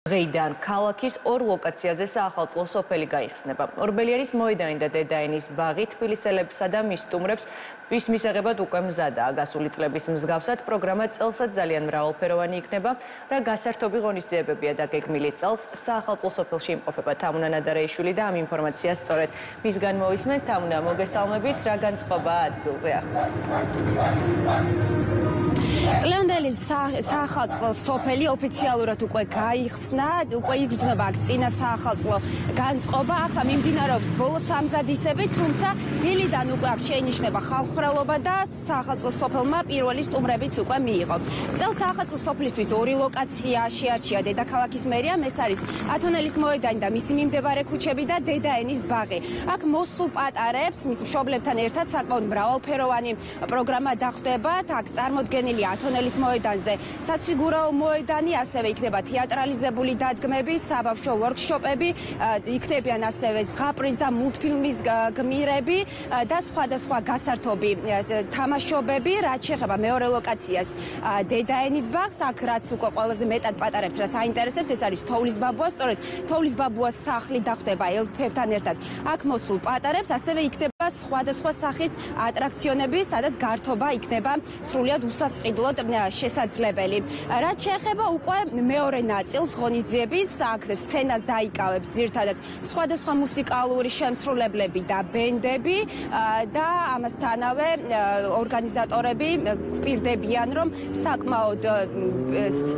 დღეიდან ქალაქის ორ ლოკაციაზე საახალწლო სოფელი გაიხსნება. ორბელიანის მოედანი და დედაენის ბაღი თბილისელებსა და მის სტუმრებს ვის მისაღებად უკვე მზადაა. გასული წლების მსგავსად პროგრამა წელსაც ძალიან მრავალფეროვანი იქნება, რა გასართობი ღონისძიებებია დაგეგმილი წელს საახალწლო სოფელში იმყოფება თამუნა ნადარეიშვილი და ამ ინფორმაციას სწორედ მისგან მოვისმენთ. თამუნა, მოგესალმებით, რა განწყობაა ადგილზე ახლა? წლევანდელი საახალწლო სოფელი ოფიციალურად უკვე გაიხსნა, უკვე იგრძნობა აქ წინა საახალწლო განწყობა, ახლა მიმდინარეობს ბოლო სამზადისები, თუმცა დილიდან უკვე აქ შეინიშნება ხალხმრავლობა და საახალწლო სოფელმა პირველი სტუმრებიც უკვე მიიღო. წელს საახალწლო სოფლისთვის ორი ლოკაცია შეარჩია დედაქალაქის მერიამ, ეს არის ათონელის მოედანი და მისი მიმდებარე ქუჩები და დედაენის ბაღი. აქ მოსულ პატარებს მის მშობლებთან ერთად საკმაოდ მრავალფეროვანი პროგრამა დახვდებათ, აქ წარმოდგენილია ათონელის მოედანზე საციგურაო მოედანი, ასევე იქნება თეატრალიზებული დადგმები, საბავშვო ვორქშოპები, იქნებიან ასევე ზღაპრის და მულტფილმის გმირები და სხვადასხვა გასართობი თამაშობები. რაც შეეხება მეორე ლოკაციას, დედაენის ბაღს, აქ რაც უკვე ყველაზე მეტად პატარებს, რაც აინტერესებს, ეს არის თოვლის ბაბუა, სწორედ თოვლის ბაბუას სახლი დახვდება ელფებთან ერთად. აქ მოსულ პატარებს, ასევე იქნება სხვადასხვა სახის ატრაქციონები, სადაც გართობა იქნება სრულიად უსასყიდლოდ შესაძლებელი. რაც შეეხება უკვე მეორე ნაწილს ღონისძიების, აქ სცენას დაიკავებს ძირითადად სხვადასხვა მუსიკალური შემსრულებლები და ბენდები და ამასთანავე ორგანიზატორები გვპირდებიან, რომ საკმაოდ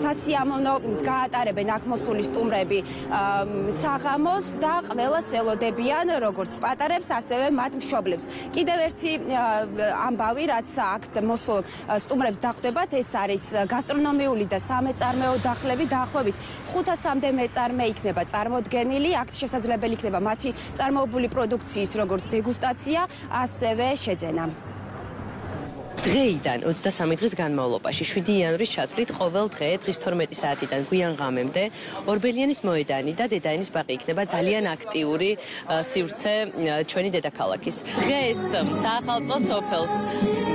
სასიამოვნო გაატარებენ აქ მოსული სტუმრები საღამოს და ყველას ელოდებიან როგორც პატარებს, ასევე მათ მშობლებს. კიდევ ერთი ამბავი, რაც აქ მოსულ სტუმრებს დახვდებათ, ეს არის გასტრონომიული და სამეწარმეო დახლები. დაახლოებით 500-მდე მეწარმე იქნება წარმოდგენილი. აქ შესაძლებელი იქნება მათი წარმოებული პროდუქციის როგორც დეგუსტაცია, ასევე შეძენა. დღეიდან 23 დღის განმავლობაში 7 იანვრის ჩათვლით ყოველ დღე დღის 12 საათიდან გვიან ღამემდე ორბელიანის მოედანი და დედაენის ბაღი იქნება ძალიან აქტიური სივრცე ჩვენი დედაქალაქის. დღეს საახალწლო სოფელს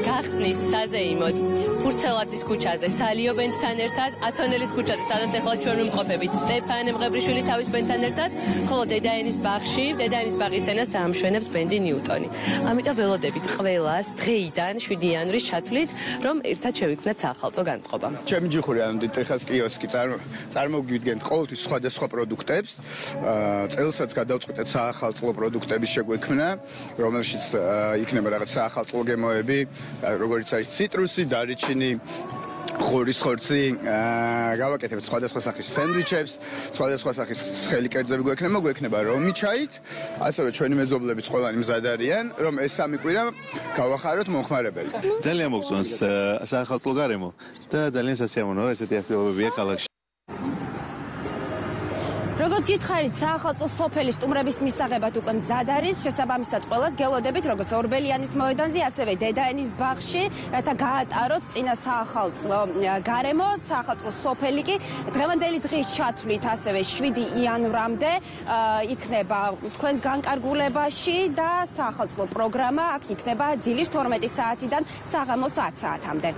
გახსნის საზეიმოდ ფურცელაძის ქუჩაზე სალიო ბენდთან ერთად, ათონელის ქუჩაზე, სადაც ახლა ჩვენ ვიმყოფებით, სტეფანე მღებრიშვილი თავის ბენდთან ერთად, ხოლო დედაენის ბაღში, დედაენის ბაღის სცენას დაამშვენებს ბენდი ნიუტონი. ამიტომ ველოდებით ყველას დღეიდან 7 იანვრის ჩათვლით, რომ ერთად შევიქმნათ საახალწლო განწყობა. ჩემი ჯიხური, ანუ დიტეხას კიოსკი წარმოვიდგენთ ყოველთვის სხვადასხვა პროდუქტებს. წელსაც გადავწყვიტეთ საახალწლო პროდუქტების შეგვექმნა, რომელშიც იქნება რაღაც საახალწლო გემოები, როგორც არის ციტრუსი, დარიჩინი, ხურის ხორცი, გავაკეთებთ სხვადასხვა სახის სენდვიჩებს, სხვადასხვა სახის ცხელი კერძები გვექნება რომი ჩაით, ასევე ჩვენი მეზობლებიც ყველანი მზად არიან, რომ ეს სამი კვირა გავახაროთ მომხმარებელი. ძალიან მოგწონს საახალწლო გარემო და ძალიან სასიამოვნოა ესეთი აქტივობებია ქალაქში. როგორც გითხარით, საახალწლო სოფელი სტუმრების მისაღებად უკვე მზად არის, შესაბამისად ყველას გელოდებით, როგორც ორბელიანის მოედანზე, ასევე დედაენის ბაღში, რათა გაატაროთ წინა საახალწლო გარემო. საახალწლო სოფელი კი დღევანდელი დღის ჩათვლით, ასევე 7 იანვრამდე იქნება თქვენს განკარგულებაში და საახალწლო პროგრამა აქ იქნება დილის 12 საათიდან საღამოს 10 საათამდე.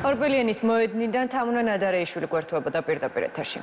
ორბელიანის მოედნიდან თამუნა ნადარეიშვილი გვერდებოდა პირდაპირ ეთერში.